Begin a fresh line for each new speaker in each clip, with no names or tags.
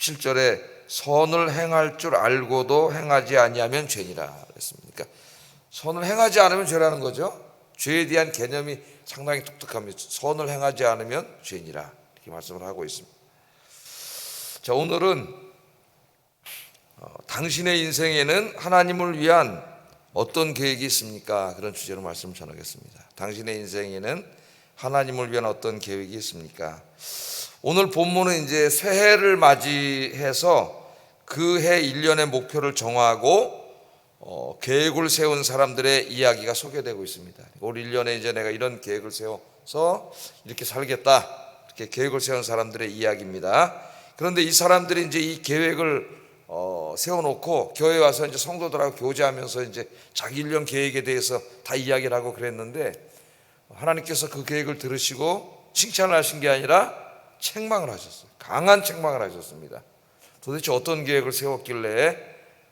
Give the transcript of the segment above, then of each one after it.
17절에 선을 행할 줄 알고도 행하지 아니하면 죄니라 그랬습니까? 선을 행하지 않으면 죄라는 거죠. 죄에 대한 개념이 상당히 독특합니다. 선을 행하지 않으면 죄니라 이렇게 말씀을 하고 있습니다. 자, 오늘은 당신의 인생에는 하나님을 위한 어떤 계획이 있습니까? 그런 주제로 말씀을 전하겠습니다. 당신의 인생에는 하나님을 위한 어떤 계획이 있습니까? 오늘 본문은 이제 새해를 맞이해서 그 해 1년의 목표를 정하고 계획을 세운 사람들의 이야기가 소개되고 있습니다. 올 1년에 이제 내가 이런 계획을 세워서 이렇게 살겠다, 이렇게 계획을 세운 사람들의 이야기입니다. 그런데 이 사람들이 이제 이 계획을 세워놓고 교회에 와서 이제 성도들하고 교제하면서 이제 자기 1년 계획에 대해서 다 이야기를 하고 그랬는데, 하나님께서 그 계획을 들으시고 칭찬을 하신 게 아니라 책망을 하셨어요. 강한 책망을 하셨습니다. 도대체 어떤 계획을 세웠길래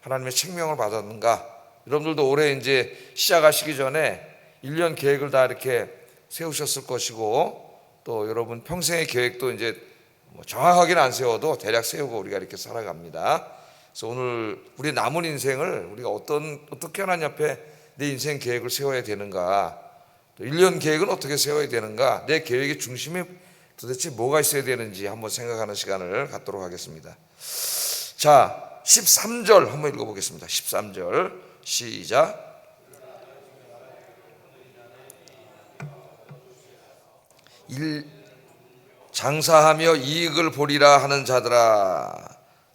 하나님의 책망을 받았는가? 여러분들도 올해 이제 시작하시기 전에 1년 계획을 다 이렇게 세우셨을 것이고, 또 여러분 평생의 계획도 이제 정확하게는 안 세워도 대략 세우고 우리가 이렇게 살아갑니다. 그래서 오늘 우리 남은 인생을 우리가 어떻게 하나님 앞에 내 인생 계획을 세워야 되는가, 또 1년 계획은 어떻게 세워야 되는가, 내 계획의 중심에 도대체 뭐가 있어야 되는지 한번 생각하는 시간을 갖도록 하겠습니다. 자, 13절 한번 읽어보겠습니다. 13절 시작. 장사하며 이익을 보리라 하는 자들아.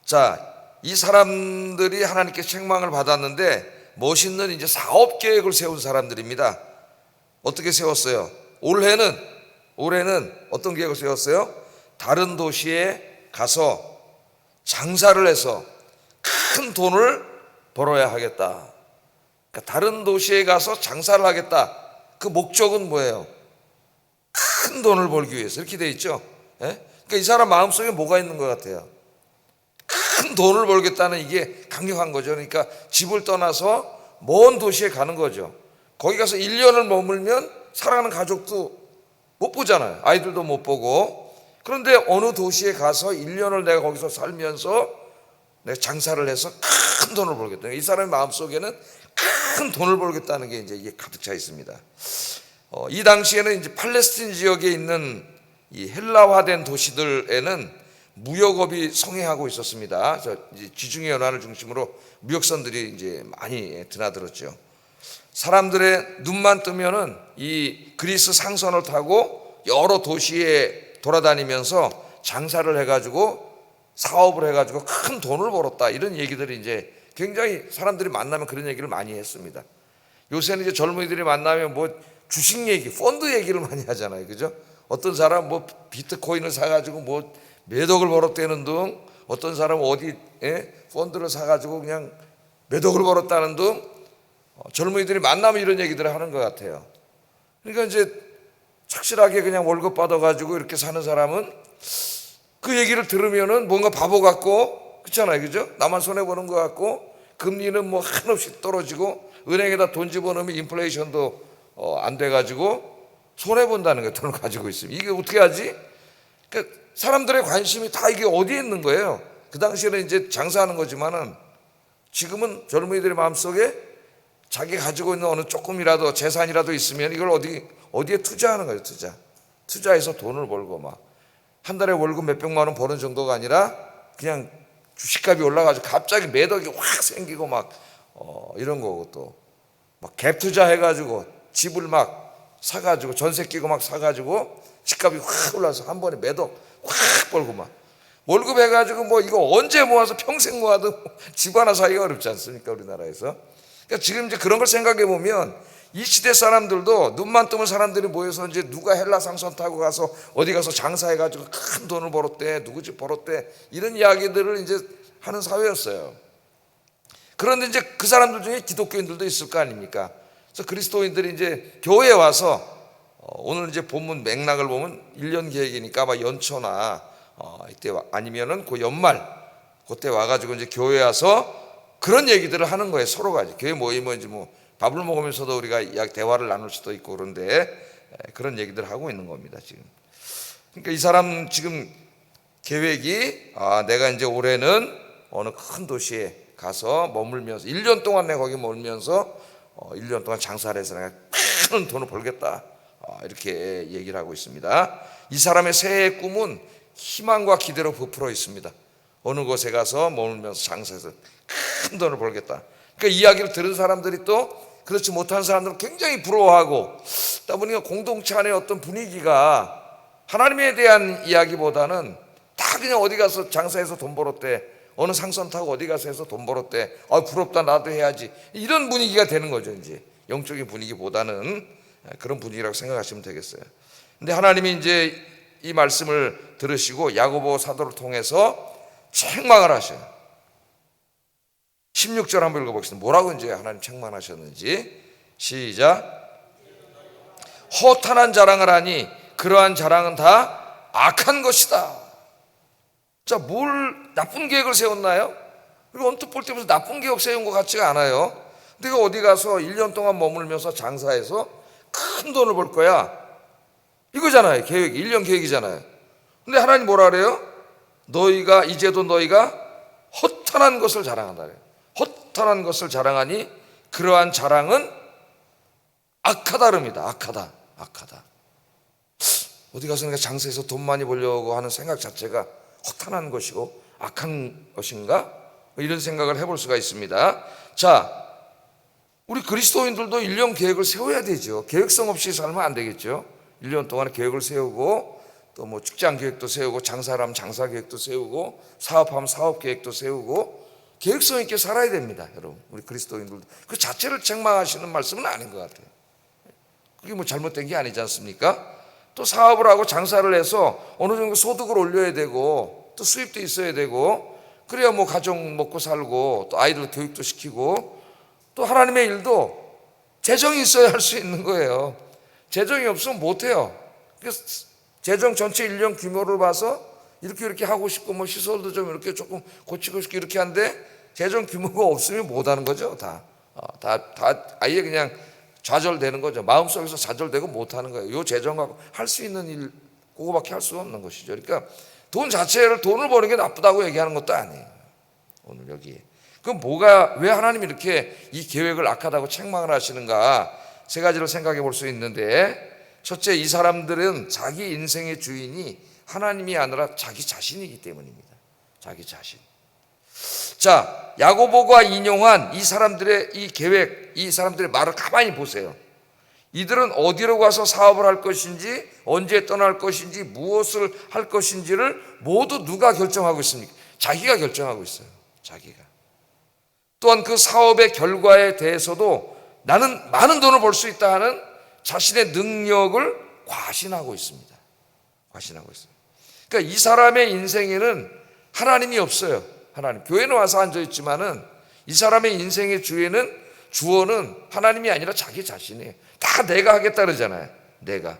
자, 이 사람들이 하나님께 책망을 받았는데 멋있는 이제 사업 계획을 세운 사람들입니다. 어떻게 세웠어요? 올해는 어떤 계획을 세웠어요? 다른 도시에 가서 장사를 해서 큰 돈을 벌어야 하겠다. 그러니까 다른 도시에 가서 장사를 하겠다. 그 목적은 뭐예요? 큰 돈을 벌기 위해서. 이렇게 돼 있죠. 그러니까 이 사람 마음속에 뭐가 있는 것 같아요? 큰 돈을 벌겠다는 이게 강력한 거죠. 그러니까 집을 떠나서 먼 도시에 가는 거죠. 거기 가서 1년을 머물면 사랑하는 가족도 못 보잖아요. 아이들도 못 보고. 그런데 어느 도시에 가서 1년을 내가 거기서 살면서 내가 장사를 해서 큰 돈을 벌겠다. 이 사람의 마음속에는 큰 돈을 벌겠다는 게 이제 이게 가득 차 있습니다. 이 당시에는 이제 팔레스틴 지역에 있는 이 헬라화된 도시들에는 무역업이 성행하고 있었습니다. 지중해 연안을 중심으로 무역선들이 이제 많이 드나들었죠. 사람들의 눈만 뜨면은 이 그리스 상선을 타고 여러 도시에 돌아다니면서 장사를 해가지고 사업을 해가지고 큰 돈을 벌었다, 이런 얘기들이 이제 굉장히 사람들이 만나면 그런 얘기를 많이 했습니다. 요새는 이제 젊은이들이 만나면 뭐 주식 얘기, 펀드 얘기를 많이 하잖아요, 그죠? 어떤 사람 뭐 비트코인을 사가지고 뭐 몇 억을 벌었다는 등, 어떤 사람은 어디 펀드를 사가지고 그냥 몇 억을 벌었다는 등, 젊은이들이 만나면 이런 얘기들을 하는 것 같아요. 그러니까 이제 착실하게 그냥 월급 받아가지고 이렇게 사는 사람은 그 얘기를 들으면은 뭔가 바보 같고, 그렇잖아요, 그죠? 나만 손해보는 것 같고, 금리는 뭐 한없이 떨어지고, 은행에다 돈 집어넣으면 인플레이션도 안 돼가지고 손해본다는 거예요. 돈을 가지고 있으면. 이게 어떻게 하지? 그러니까 사람들의 관심이 다 이게 어디에 있는 거예요? 그 당시에는 이제 장사하는 거지만은 지금은 젊은이들의 마음속에 자기 가지고 있는 어느 조금이라도 재산이라도 있으면 이걸 어디에 투자하는 거예요. 투자해서 돈을 벌고, 막 한 달에 월급 몇백만 원 버는 정도가 아니라 그냥 주식값이 올라가지고 갑자기 매덕이 확 생기고 막 이런 거고, 또 막 갭 투자해가지고 집을 막 사가지고 전세 끼고 막 사가지고 집값이 확 올라서 한 번에 매덕 확 벌고, 막 월급 해가지고 뭐 이거 언제 모아서 평생 모아도 집 하나 사기가 어렵지 않습니까, 우리나라에서? 그러니까 지금 이제 그런 걸 생각해 보면 이 시대 사람들도 눈만 뜨면 사람들이 모여서 이제 누가 헬라 상선 타고 가서 어디 가서 장사해가지고 큰 돈을 벌었대, 누구 집 벌었대, 이런 이야기들을 이제 하는 사회였어요. 그런데 이제 그 사람들 중에 기독교인들도 있을 거 아닙니까? 그래서 그리스도인들이 이제 교회에 와서 오늘 이제 본문 맥락을 보면 1년 계획이니까 아마 연초나 이때 아니면은 그 연말 그때 와가지고 이제 교회에 와서 그런 얘기들을 하는 거예요. 서로가 이제 교회 모이면 이제 뭐 밥을 먹으면서도 우리가 대화를 나눌 수도 있고, 그런데 그런 얘기들을 하고 있는 겁니다, 지금. 그러니까 이 사람 지금 계획이 내가 이제 올해는 어느 큰 도시에 가서 머물면서 1년 동안 내가 거기 머물면서 1년 동안 장사를 해서 내가 큰 돈을 벌겠다, 이렇게 얘기를 하고 있습니다. 이 사람의 새해의 꿈은 희망과 기대로 부풀어 있습니다. 어느 곳에 가서 머물면서 장사해서 큰 돈을 벌겠다. 그러니까 이야기를 들은 사람들이 또 그렇지 못한 사람들은 굉장히 부러워하고, 그러다 보니까 공동체 안에 어떤 분위기가 하나님에 대한 이야기보다는 다 그냥 어디 가서 장사해서 돈 벌었대, 어느 상선 타고 어디 가서 해서 돈 벌었대, 부럽다, 나도 해야지, 이런 분위기가 되는 거죠. 이제 영적인 분위기보다는 그런 분위기라고 생각하시면 되겠어요. 근데 하나님이 이제 이 말씀을 들으시고 야고보 사도를 통해서 책망을 하셔요. 16절 한번 읽어보겠습니다. 뭐라고 이제 하나님 책망하셨는지. 시작. 허탄한 자랑을 하니 그러한 자랑은 다 악한 것이다. 자, 뭘 나쁜 계획을 세웠나요? 그리고 언뜻 볼 때 무슨 나쁜 계획 세운 것 같지가 않아요. 내가 어디 가서 1년 동안 머물면서 장사해서 큰 돈을 벌 거야, 이거잖아요. 계획이 1년 계획이잖아요. 근데 하나님 뭐라 그래요? 너희가 이제도 너희가 허탄한 것을 자랑한다 그래요. 허탄한 것을 자랑하니 그러한 자랑은 악하다릅니다. 악하다. 어디 가서 내가 장사해서 돈 많이 벌려고 하는 생각 자체가 허탄한 것이고 악한 것인가? 이런 생각을 해볼 수가 있습니다. 자, 우리 그리스도인들도 1년 계획을 세워야 되죠. 계획성 없이 살면 안 되겠죠. 1년 동안 계획을 세우고, 또 뭐 직장 계획도 세우고, 장사를 하면 장사 계획도 세우고, 사업하면 사업 계획도 세우고, 계획성 있게 살아야 됩니다. 여러분, 우리 그리스도인들도 그 자체를 책망하시는 말씀은 아닌 것 같아요. 그게 뭐 잘못된 게 아니지 않습니까? 또 사업을 하고 장사를 해서 어느 정도 소득을 올려야 되고, 또 수입도 있어야 되고, 그래야 뭐 가정 먹고 살고, 또 아이들 교육도 시키고, 또 하나님의 일도 재정이 있어야 할 수 있는 거예요. 재정이 없으면 못해요. 재정 전체 1년 규모를 봐서 이렇게 하고 싶고, 뭐 시설도 좀 이렇게 조금 고치고 싶고 이렇게 한데, 재정 규모가 없으면 못하는 거죠. 다 아예 그냥 좌절되는 거죠. 마음속에서 좌절되고 못하는 거예요. 요 재정 갖고 할 수 있는 일, 그거밖에 할 수 없는 것이죠. 그러니까 돈 자체를, 돈을 버는 게 나쁘다고 얘기하는 것도 아니에요. 오늘 여기에 그럼 왜 하나님이 이렇게 이 계획을 악하다고 책망을 하시는가? 세 가지를 생각해 볼 수 있는데, 첫째, 이 사람들은 자기 인생의 주인이 하나님이 아니라 자기 자신이기 때문입니다. 자기 자신. 자, 야고보가 인용한 이 사람들의 이 계획, 이 사람들의 말을 가만히 보세요. 이들은 어디로 가서 사업을 할 것인지, 언제 떠날 것인지, 무엇을 할 것인지를 모두 누가 결정하고 있습니까? 자기가 결정하고 있어요. 자기가. 또한 그 사업의 결과에 대해서도 나는 많은 돈을 벌 수 있다 하는 자신의 능력을 과신하고 있습니다. 과신하고 있어요. 그러니까 이 사람의 인생에는 하나님이 없어요. 하나님. 교회는 와서 앉아있지만은 이 사람의 인생의 주어는 하나님이 아니라 자기 자신이에요. 다 내가 하겠다 그러잖아요. 내가.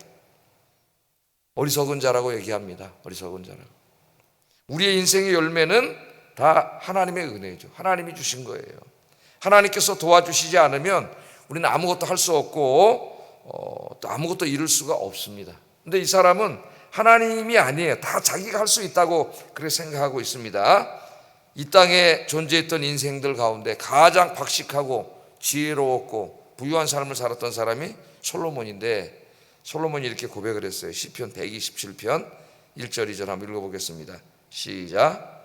어리석은 자라고 얘기합니다. 어리석은 자라고. 우리의 인생의 열매는 다 하나님의 은혜죠. 하나님이 주신 거예요. 하나님께서 도와주시지 않으면 우리는 아무것도 할 수 없고, 또 아무것도 이룰 수가 없습니다. 근데 이 사람은 하나님이 아니에요. 다 자기가 할 수 있다고 그렇게 생각하고 있습니다. 이 땅에 존재했던 인생들 가운데 가장 박식하고 지혜로웠고 부유한 삶을 살았던 사람이 솔로몬인데, 솔로몬이 이렇게 고백을 했어요. 시편 127편 1절 2절 한번 읽어보겠습니다. 시작.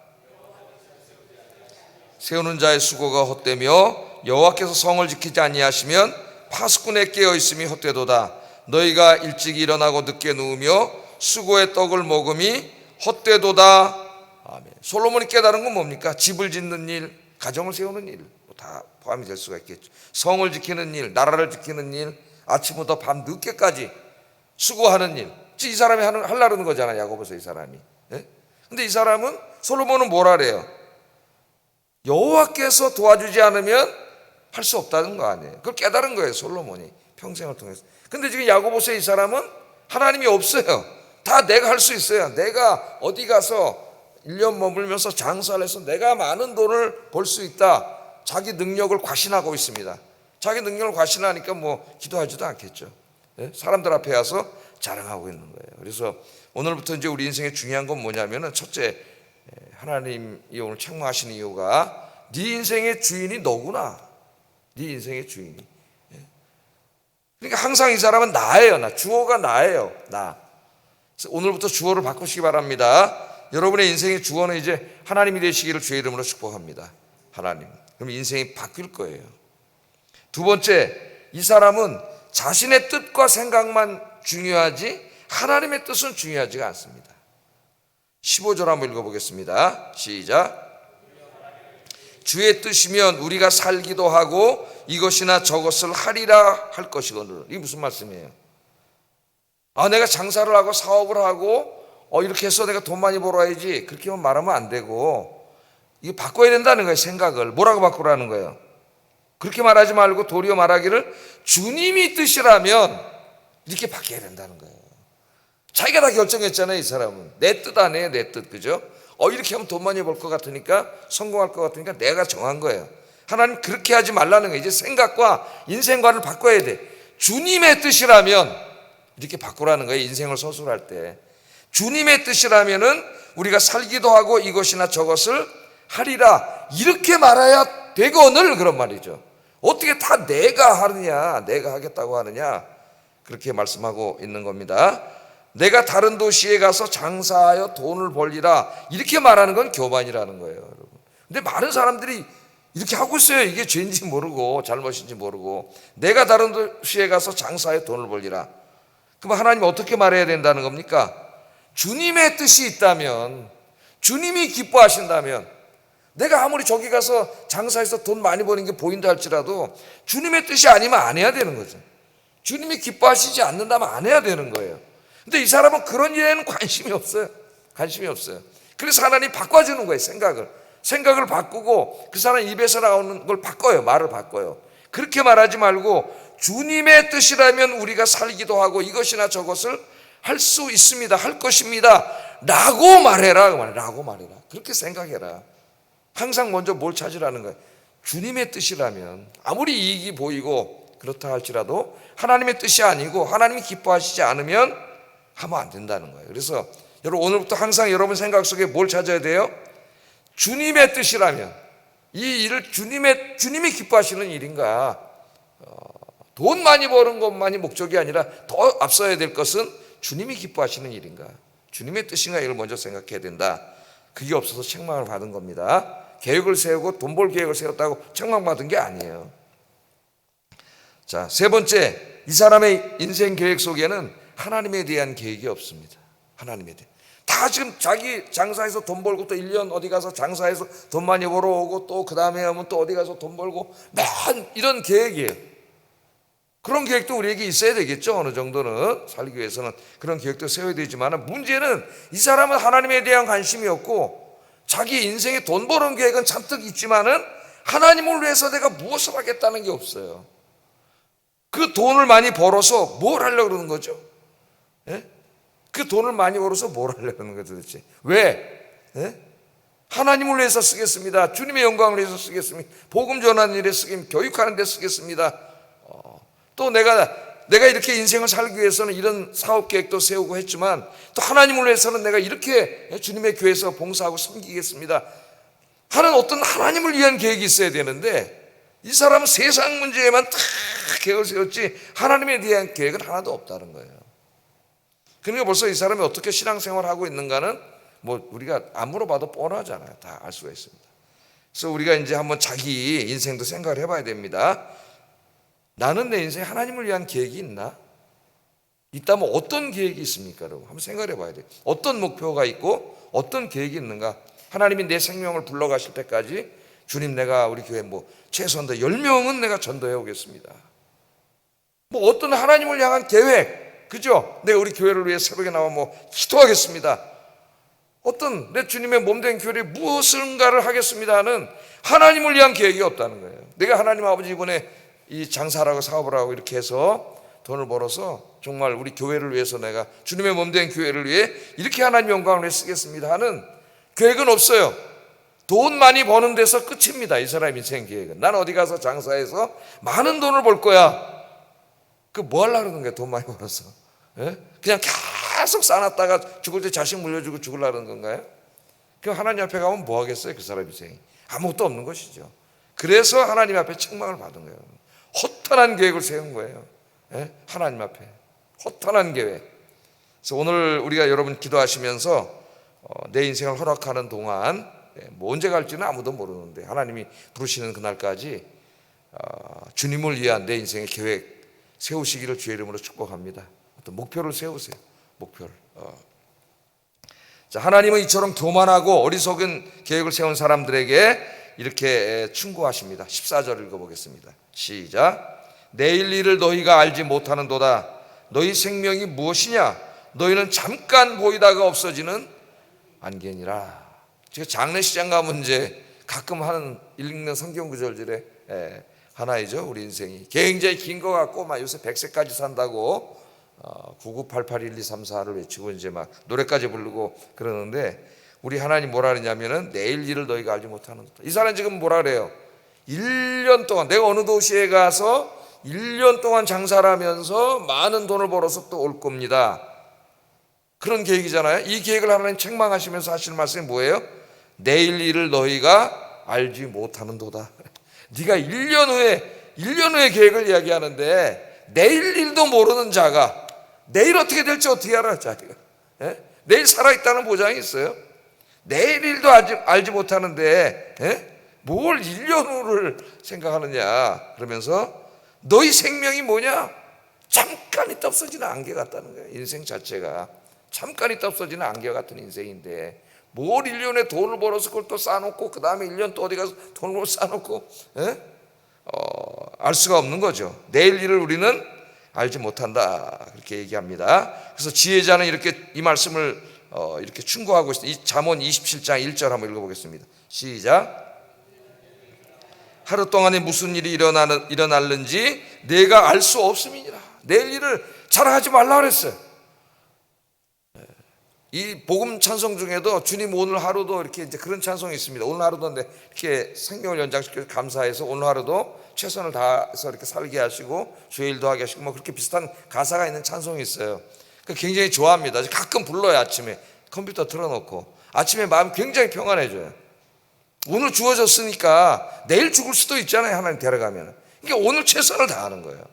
세우는 자의 수고가 헛되며 여호와께서 성을 지키지 아니하시면 파수꾼에 깨어 있음이 헛되도다. 너희가 일찍 일어나고 늦게 누우며 수고의 떡을 먹음이 헛되도다. 아멘. 솔로몬이 깨달은 건 뭡니까? 집을 짓는 일, 가정을 세우는 일, 다 포함이 될 수가 있겠죠. 성을 지키는 일, 나라를 지키는 일, 아침부터 밤 늦게까지 수고하는 일. 이 사람이 하려는 거잖아요. 야고보서 이 사람이. 네? 근데 이 사람은, 솔로몬은 뭐라 그래요? 여호와께서 도와주지 않으면 할 수 없다는 거 아니에요. 그걸 깨달은 거예요. 솔로몬이 평생을 통해서. 근데 지금 야고보서의 이 사람은 하나님이 없어요. 다 내가 할 수 있어요. 내가 어디 가서 1년 머물면서 장사를 해서 내가 많은 돈을 벌 수 있다. 자기 능력을 과신하고 있습니다. 자기 능력을 과신하니까 뭐 기도하지도 않겠죠. 네? 사람들 앞에 와서 자랑하고 있는 거예요. 그래서 오늘부터 이제 우리 인생에 중요한 건 뭐냐면은 첫째, 하나님이 오늘 책망하시는 이유가 네 인생의 주인이 너구나. 네 인생의 주인이. 그러니까 항상 이 사람은 나예요. 나. 주어가 나예요. 나. 그래서 오늘부터 주어를 바꾸시기 바랍니다. 여러분의 인생의 주어는 이제 하나님이 되시기를 주의 이름으로 축복합니다. 하나님. 그럼 인생이 바뀔 거예요. 두 번째, 이 사람은 자신의 뜻과 생각만 중요하지 하나님의 뜻은 중요하지가 않습니다. 15절 한번 읽어보겠습니다. 시작. 주의 뜻이면 우리가 살기도 하고 이것이나 저것을 하리라 할 것이거늘. 이게 무슨 말씀이에요? 내가 장사를 하고 사업을 하고 이렇게 해서 내가 돈 많이 벌어야지, 그렇게만 말하면 안 되고 이게 바꿔야 된다는 거예요. 생각을. 뭐라고 바꾸라는 거예요? 그렇게 말하지 말고 도리어 말하기를 주님이 뜻이라면 이렇게 바뀌어야 된다는 거예요. 자기가 다 결정했잖아요. 이 사람은 내 뜻 아니에요. 내 뜻. 그죠? 이렇게 하면 돈 많이 벌 것 같으니까, 성공할 것 같으니까 내가 정한 거예요. 하나님 그렇게 하지 말라는 거예요. 이제 생각과 인생관을 바꿔야 돼. 주님의 뜻이라면 이렇게 바꾸라는 거예요. 인생을 서술할 때 주님의 뜻이라면은 우리가 살기도 하고 이것이나 저것을 하리라 이렇게 말해야 되거늘, 그런 말이죠. 어떻게 다 내가 하느냐, 내가 하겠다고 하느냐, 그렇게 말씀하고 있는 겁니다. 내가 다른 도시에 가서 장사하여 돈을 벌리라 이렇게 말하는 건 교만이라는 거예요, 여러분. 근데 많은 사람들이 이렇게 하고 있어요. 이게 죄인지 모르고 잘못인지 모르고. 내가 다른 도시에 가서 장사하여 돈을 벌리라. 그럼 하나님 어떻게 말해야 된다는 겁니까? 주님의 뜻이 있다면, 주님이 기뻐하신다면, 내가 아무리 저기 가서 장사해서 돈 많이 버는 게 보인다 할지라도 주님의 뜻이 아니면 안 해야 되는 거죠. 주님이 기뻐하시지 않는다면 안 해야 되는 거예요. 근데 이 사람은 그런 일에는 관심이 없어요. 관심이 없어요. 그래서 하나님 바꿔주는 거예요. 생각을 바꾸고 그 사람 입에서 나오는 걸 바꿔요. 말을 바꿔요. 그렇게 말하지 말고 주님의 뜻이라면 우리가 살기도 하고 이것이나 저것을 할 수 있습니다. 할 것입니다. 라고 말해라. 라고 말해라. 그렇게 생각해라. 항상 먼저 뭘 찾으라는 거예요. 주님의 뜻이라면 아무리 이익이 보이고 그렇다 할지라도 하나님의 뜻이 아니고 하나님이 기뻐하시지 않으면 하면 안 된다는 거예요. 그래서 여러분 오늘부터 항상 여러분 생각 속에 뭘 찾아야 돼요? 주님의 뜻이라면 이 일을 주님이 기뻐하시는 일인가? 돈 많이 버는 것만이 목적이 아니라 더 앞서야 될 것은 주님이 기뻐하시는 일인가? 주님의 뜻인가? 이걸 먼저 생각해야 된다. 그게 없어서 책망을 받은 겁니다. 계획을 세우고 돈 벌 계획을 세웠다고 책망받은 게 아니에요. 자, 세 번째, 이 사람의 인생 계획 속에는 하나님에 대한 계획이 없습니다. 하나님에 대한. 다 지금 자기 장사해서 돈 벌고 또 1년 어디 가서 장사해서 돈 많이 벌어오고 또 그 다음에 하면 또 어디 가서 돈 벌고 맨 이런 계획이에요. 그런 계획도 우리에게 있어야 되겠죠. 어느 정도는 살기 위해서는 그런 계획도 세워야 되지만 문제는 이 사람은 하나님에 대한 관심이 없고 자기 인생에 돈 버는 계획은 잔뜩 있지만은 하나님을 위해서 내가 무엇을 하겠다는 게 없어요. 그 돈을 많이 벌어서 뭘 하려고 그러는 거죠? 예? 그 돈을 많이 벌어서 뭘 하려고 그러는 거죠 도대체? 왜? 예? 하나님을 위해서 쓰겠습니다. 주님의 영광을 위해서 쓰겠습니다. 복음 전하는 일에 쓰겠습니다. 교육하는 데 쓰겠습니다. 또 내가 이렇게 인생을 살기 위해서는 이런 사업 계획도 세우고 했지만 또 하나님을 위해서는 내가 이렇게 주님의 교회에서 봉사하고 섬기겠습니다 하는 어떤 하나님을 위한 계획이 있어야 되는데 이 사람은 세상 문제에만 다 계획을 세웠지 하나님에 대한 계획은 하나도 없다는 거예요. 그러니까 벌써 이 사람이 어떻게 신앙생활을 하고 있는가는 뭐 우리가 안 물어봐도 뻔하잖아요. 다 알 수가 있습니다. 그래서 우리가 이제 한번 자기 인생도 생각을 해봐야 됩니다. 나는 내 인생에 하나님을 위한 계획이 있나? 있다면 어떤 계획이 있습니까? 여러분 한번 생각해 봐야 돼요. 어떤 목표가 있고 어떤 계획이 있는가? 하나님이 내 생명을 불러가실 때까지 주님 내가 우리 교회 뭐 최소한 10명은 내가 전도해 오겠습니다. 뭐 어떤 하나님을 향한 계획, 그죠? 내가 우리 교회를 위해 새벽에 나와 뭐 기도하겠습니다. 어떤 내 주님의 몸된 교회에 무엇인가를 하겠습니다 하는 하나님을 위한 계획이 없다는 거예요. 내가 하나님 아버지 이번에 이 장사라고 사업을 하고 이렇게 해서 돈을 벌어서 정말 우리 교회를 위해서 내가 주님의 몸된 교회를 위해 이렇게 하나님 영광을 위해 쓰겠습니다 하는 계획은 없어요. 돈 많이 버는 데서 끝입니다. 이 사람 인생 계획은. 난 어디 가서 장사해서 많은 돈을 벌 거야. 그 뭐 하려고 그러는 거야? 돈 많이 벌어서. 예? 그냥 계속 쌓아놨다가 죽을 때 자식 물려주고 죽으려는 건가요? 그럼 하나님 앞에 가면 뭐 하겠어요? 그 사람 인생이 아무것도 없는 것이죠. 그래서 하나님 앞에 책망을 받은 거예요. 허탄한 계획을 세운 거예요. 하나님 앞에 허탄한 계획. 그래서 오늘 우리가 여러분 기도하시면서 내 인생을 허락하는 동안 뭐 언제 갈지는 아무도 모르는데 하나님이 부르시는 그날까지 주님을 위한 내 인생의 계획 세우시기를 주의 이름으로 축복합니다. 어떤 목표를 세우세요. 목표를. 자, 하나님은 이처럼 교만하고 어리석은 계획을 세운 사람들에게 이렇게 충고하십니다. 14절 읽어보겠습니다. 시작. 내일 일을 너희가 알지 못하는도다. 너희 생명이 무엇이냐? 너희는 잠깐 보이다가 없어지는 안개니라. 제가 장례식장 가면 이제 가끔 하는 읽는 성경 구절들의 하나이죠. 우리 인생이 굉장히 긴 것 같고 막 요새 100세까지 산다고 99881234를 외치고 이제 막 노래까지 부르고 그러는데 우리 하나님 뭐라 그러냐면은 내일 일을 너희가 알지 못하는 이 사람 지금 뭐라 그래요? 1년 동안 내가 어느 도시에 가서 1년 동안 장사를 하면서 많은 돈을 벌어서 또 올 겁니다. 그런 계획이잖아요. 이 계획을 하나님 책망하시면서 하시는 말씀이 뭐예요? 내일 일을 너희가 알지 못하는도다. 네가 1년 후에 계획을 이야기하는데 내일 일도 모르는 자가 내일 어떻게 될지 어떻게 알아? 자기가 내일 살아있다는 보장이 있어요? 내일 일도 알지 못하는데 뭘 1년 후를 생각하느냐. 그러면서 너희 생명이 뭐냐? 잠깐 있다 없어지는 안개 같다는 거예요. 인생 자체가 잠깐 있다 없어지는 안개 같은 인생인데 뭘 1년에 돈을 벌어서 그걸 또 쌓아놓고 그 다음에 1년 또 어디 가서 돈을 쌓아놓고 알 수가 없는 거죠. 내일 일을 우리는 알지 못한다 그렇게 얘기합니다. 그래서 지혜자는 이렇게 이 말씀을 이렇게 충고하고 있습니다. 이 잠언 27장 1절 한번 읽어보겠습니다. 시작. 하루 동안에 무슨 일이 일어날는지 내가 알 수 없음이니라. 내일 일을 자랑하지 말라 그랬어요. 이 복음 찬송 중에도 주님 오늘 하루도 이렇게 이제 그런 찬송이 있습니다. 오늘 하루도 이렇게 생명을 연장시켜서 감사해서 오늘 하루도 최선을 다해서 이렇게 살게 하시고 주의 일도 하게 하시고 뭐 그렇게 비슷한 가사가 있는 찬송이 있어요. 굉장히 좋아합니다. 가끔 불러요. 아침에 컴퓨터 틀어놓고 아침에 마음이 굉장히 평안해져요. 오늘 주어졌으니까 내일 죽을 수도 있잖아요. 하나님 데려가면. 그러니까 오늘 최선을 다하는 거예요.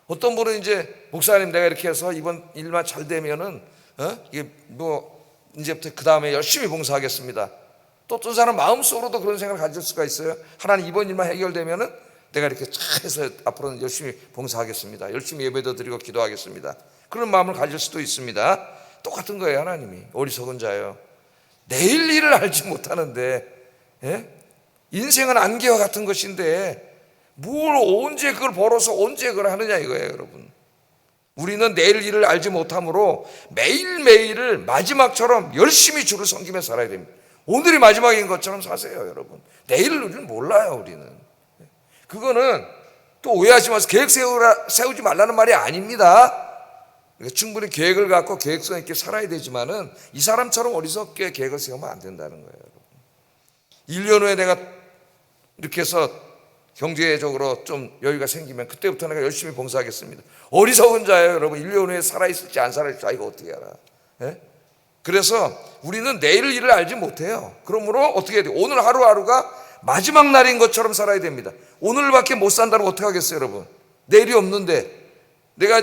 어떤 분은 이제 목사님 내가 이렇게 해서 이번 일만 잘 되면은 이게 뭐 이제부터 그 다음에 열심히 봉사하겠습니다. 또 어떤 사람 마음속으로도 그런 생각을 가질 수가 있어요. 하나님 이번 일만 해결되면은 내가 이렇게 잘 해서 앞으로는 열심히 봉사하겠습니다. 열심히 예배도 드리고 기도하겠습니다. 그런 마음을 가질 수도 있습니다. 똑같은 거예요. 하나님이 어리석은 자예요. 내일 일을 알지 못하는데 인생은 안개와 같은 것인데 뭘 언제 그걸 벌어서 언제 그걸 하느냐 이거예요. 여러분, 우리는 내일 일을 알지 못하므로 매일매일을 마지막처럼 열심히 주를 섬기며 살아야 됩니다. 오늘이 마지막인 것처럼 사세요. 여러분, 내일을 우리는 몰라요. 우리는 그거는 또 오해하지 마세요. 계획 세우지 말라는 말이 아닙니다. 충분히 계획을 갖고 계획성 있게 살아야 되지만은 이 사람처럼 어리석게 계획을 세우면 안 된다는 거예요. 여러분. 1년 후에 내가 이렇게 해서 경제적으로 좀 여유가 생기면 그때부터 내가 열심히 봉사하겠습니다. 어리석은 자예요. 여러분, 1년 후에 살아있을지 안 살아있을지 자기가 어떻게 알아? 그래서 우리는 내일 일을 알지 못해요. 그러므로 어떻게 해야 돼요? 오늘 하루하루가 마지막 날인 것처럼 살아야 됩니다. 오늘밖에 못 산다면 어떻게 하겠어요? 여러분, 내일이 없는데 내가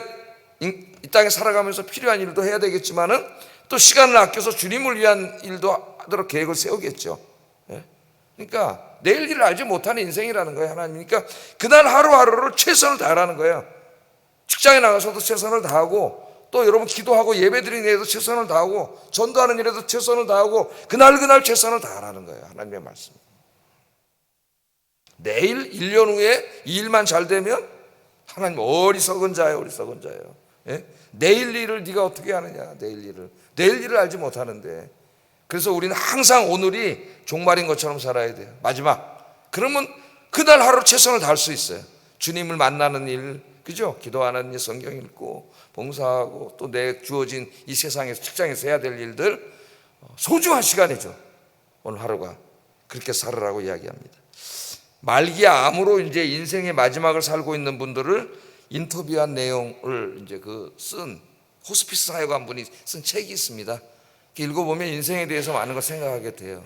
이 땅에 살아가면서 필요한 일도 해야 되겠지만은 또 시간을 아껴서 주님을 위한 일도 하도록 계획을 세우겠죠. 그러니까 내일 일을 알지 못하는 인생이라는 거예요. 하나님. 그러니까 그날 하루하루를 최선을 다하라는 거예요. 직장에 나가서도 최선을 다하고 또 여러분 기도하고 예배드리는 일에도 최선을 다하고 전도하는 일에도 최선을 다하고 그날 최선을 다하라는 거예요. 하나님의 말씀. 내일 1년 후에 이 일만 잘 되면 하나님 어리석은 자예요. 어리석은 자예요. 내일 일을 네가 어떻게 하느냐. 내일 일을 알지 못하는데. 그래서 우리는 항상 오늘이 종말인 것처럼 살아야 돼요. 마지막. 그러면 그날 하루 최선을 다할 수 있어요. 주님을 만나는 일, 그죠? 기도하는 일, 성경 읽고 봉사하고 또 내 주어진 이 세상에서 직장에서 해야 될 일들, 소중한 시간이죠. 오늘 하루가. 그렇게 살으라고 이야기합니다. 말기 암으로 이제 인생의 마지막을 살고 있는 분들을 인터뷰한 내용을 이제 쓴 호스피스 사역한 분이 쓴 책이 있습니다. 읽어보면 인생에 대해서 많은 걸 생각하게 돼요.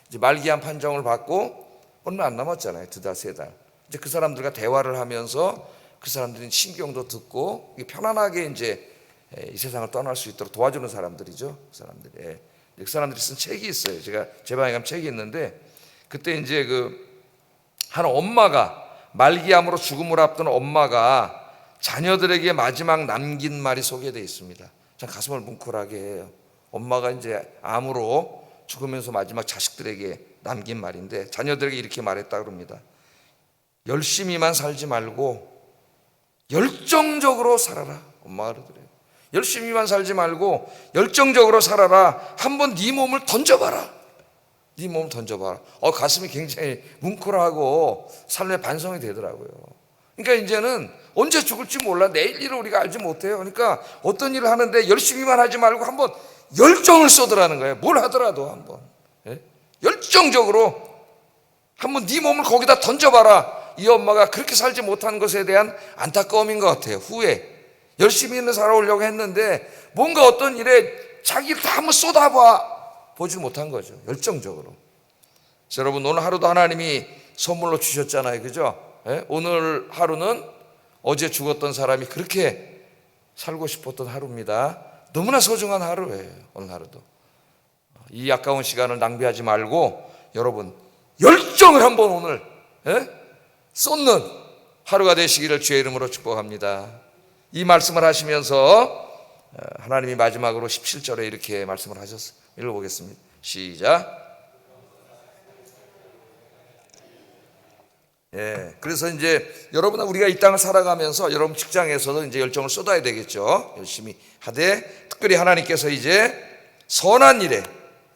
이제 말기암 판정을 받고 얼마 안 남았잖아요. 2달, 3달. 이제 그 사람들과 대화를 하면서 그 사람들이 신경도 듣고 편안하게 이제 이 세상을 떠날 수 있도록 도와주는 사람들이죠. 그 사람들이. 그 사람들이 쓴 책이 있어요. 제가 제 방에 가면 책이 있는데, 그때 이제 한 엄마가, 말기암으로 죽음을 앞둔 엄마가 자녀들에게 마지막 남긴 말이 소개되어 있습니다. 참 가슴을 뭉클하게 해요. 엄마가 이제 암으로 죽으면서 마지막 자식들에게 남긴 말인데, 자녀들에게 이렇게 말했다 그럽니다. 열심히만 살지 말고 열정적으로 살아라. 엄마가 그러더래요. 열심히만 살지 말고 열정적으로 살아라. 한번 네 몸을 던져봐라. 네 몸을 던져봐라. 가슴이 굉장히 뭉클하고 삶의 반성이 되더라고요. 그러니까 이제는 언제 죽을지 몰라. 내일 일을 우리가 알지 못해요. 그러니까 어떤 일을 하는데 열심히만 하지 말고 한번 열정을 쏟으라는 거예요. 뭘 하더라도 한번 열정적으로 한번 네 몸을 거기다 던져봐라. 이 엄마가 그렇게 살지 못한 것에 대한 안타까움인 것 같아요. 후회. 열심히는 살아오려고 했는데 뭔가 어떤 일에 자기를 다 한번 보지 못한 거죠. 열정적으로. 여러분, 오늘 하루도 하나님이 선물로 주셨잖아요. 그죠? 오늘 하루는 어제 죽었던 사람이 그렇게 살고 싶었던 하루입니다. 너무나 소중한 하루예요. 오늘 하루도. 이 아까운 시간을 낭비하지 말고 여러분 열정을 한번 오늘 쏟는 하루가 되시기를 주의 이름으로 축복합니다. 이 말씀을 하시면서 하나님이 마지막으로 17절에 이렇게 말씀을 하셨어요. 읽어보겠습니다. 시작. 그래서 이제 여러분, 우리가 이 땅을 살아가면서 여러분 직장에서도 이제 열정을 쏟아야 되겠죠. 열심히 하되 특별히 하나님께서 이제 선한 일에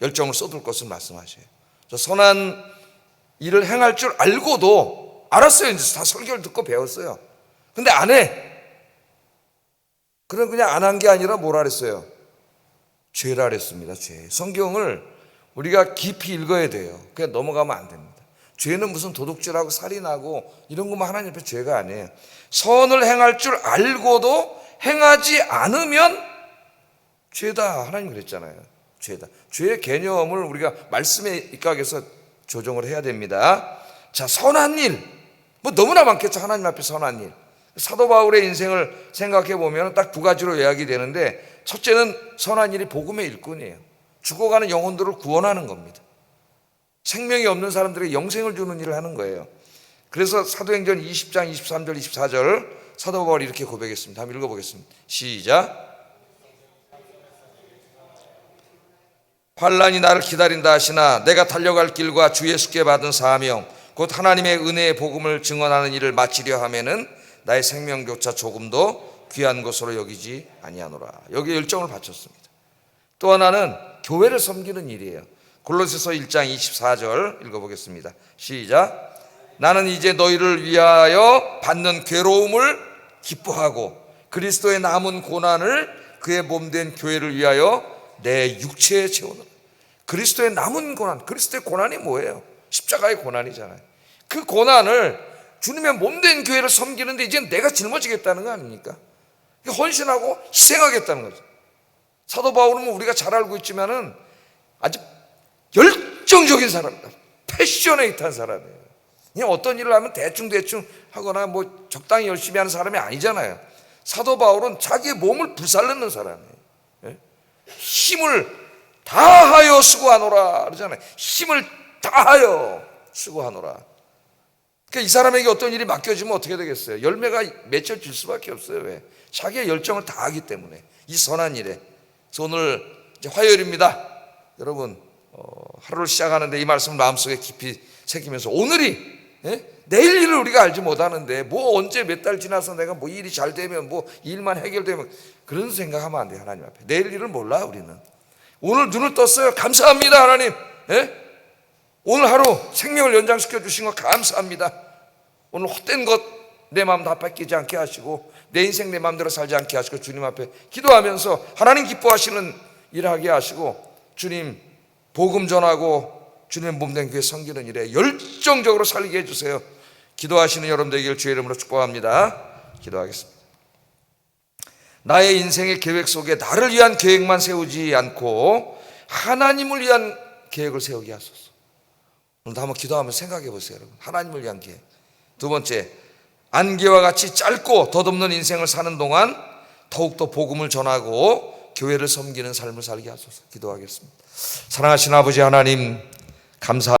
열정을 쏟을 것을 말씀하셔요. 선한 일을 행할 줄 알고도, 알았어요. 이제 다 설교를 듣고 배웠어요. 근데 안 해. 그냥 안 한 게 아니라 뭐라 그랬어요? 죄라 그랬습니다. 죄. 성경을 우리가 깊이 읽어야 돼요. 그냥 넘어가면 안 됩니다. 죄는 무슨 도둑질하고 살인하고 이런 것만 하나님 앞에 죄가 아니에요. 선을 행할 줄 알고도 행하지 않으면 죄다. 하나님 그랬잖아요. 죄다. 죄의 개념을 우리가 말씀에 입각해서 조정을 해야 됩니다. 자, 선한 일. 너무나 많겠죠. 하나님 앞에 선한 일. 사도 바울의 인생을 생각해 보면 딱 2가지로 요약이 되는데, 첫째는 선한 일이 복음의 일꾼이에요. 죽어가는 영혼들을 구원하는 겁니다. 생명이 없는 사람들에게 영생을 주는 일을 하는 거예요. 그래서 사도행전 20장 23절 24절 사도 바울이 이렇게 고백했습니다. 한번 읽어보겠습니다. 시작. 환난이 나를 기다린다 하시나 내가 달려갈 길과 주 예수께 받은 사명 곧 하나님의 은혜의 복음을 증언하는 일을 마치려 하면은 나의 생명조차 조금도 귀한 것으로 여기지 아니하노라. 여기에 열정을 바쳤습니다. 또 하나는 교회를 섬기는 일이에요. 골로새서 1장 24절 읽어보겠습니다. 시작. 나는 이제 너희를 위하여 받는 괴로움을 기뻐하고 그리스도의 남은 고난을 그의 몸된 교회를 위하여 내 육체에 채우노라. 그리스도의 남은 고난, 그리스도의 고난이 뭐예요? 십자가의 고난이잖아요. 그 고난을 주님의 몸된 교회를 섬기는데 이제 내가 짊어지겠다는 거 아닙니까? 헌신하고 희생하겠다는 거죠. 사도 바울은 우리가 잘 알고 있지만은 아주 열정적인 사람이다. 패셔네이트한 사람이에요. 그냥 어떤 일을 하면 대충 하거나 적당히 열심히 하는 사람이 아니잖아요. 사도 바울은 자기의 몸을 불살르는 사람이에요. 힘을 다하여 수고하노라 그러잖아요. 힘을 다하여 수고하노라. 그러니까 이 사람에게 어떤 일이 맡겨지면 어떻게 되겠어요? 열매가 맺혀질 수밖에 없어요. 왜? 자기의 열정을 다하기 때문에. 이 선한 일에. 그래서 오늘 이제 화요일입니다. 여러분 하루를 시작하는데 이 말씀을 마음속에 깊이 새기면서 오늘이 내일 일을 우리가 알지 못하는데 언제 몇 달 지나서 내가 이 일이 잘 되면 이 일만 해결되면 그런 생각하면 안 돼요. 하나님 앞에 내일 일을 몰라. 우리는 오늘 눈을 떴어요. 감사합니다. 하나님 오늘 하루 생명을 연장시켜 주신 것 감사합니다. 오늘 헛된 것 내 마음 다 뺏기지 않게 하시고 내 인생 내 마음대로 살지 않게 하시고 주님 앞에 기도하면서 하나님 기뻐하시는 일을 하게 하시고 주님 복음 전하고 주님의 몸된 교회 섬기는 일에 열정적으로 살게 해주세요. 기도하시는 여러분 되기를 주의 이름으로 축복합니다. 기도하겠습니다. 나의 인생의 계획 속에 나를 위한 계획만 세우지 않고 하나님을 위한 계획을 세우게 하소서. 오늘도 한번 기도하면서 생각해 보세요, 여러분. 하나님을 위한 계획. 두 번째, 안개와 같이 짧고 덧없는 인생을 사는 동안 더욱더 복음을 전하고 교회를 섬기는 삶을 살게 하소서. 기도하겠습니다. 사랑하신 아버지 하나님, 감사합니다.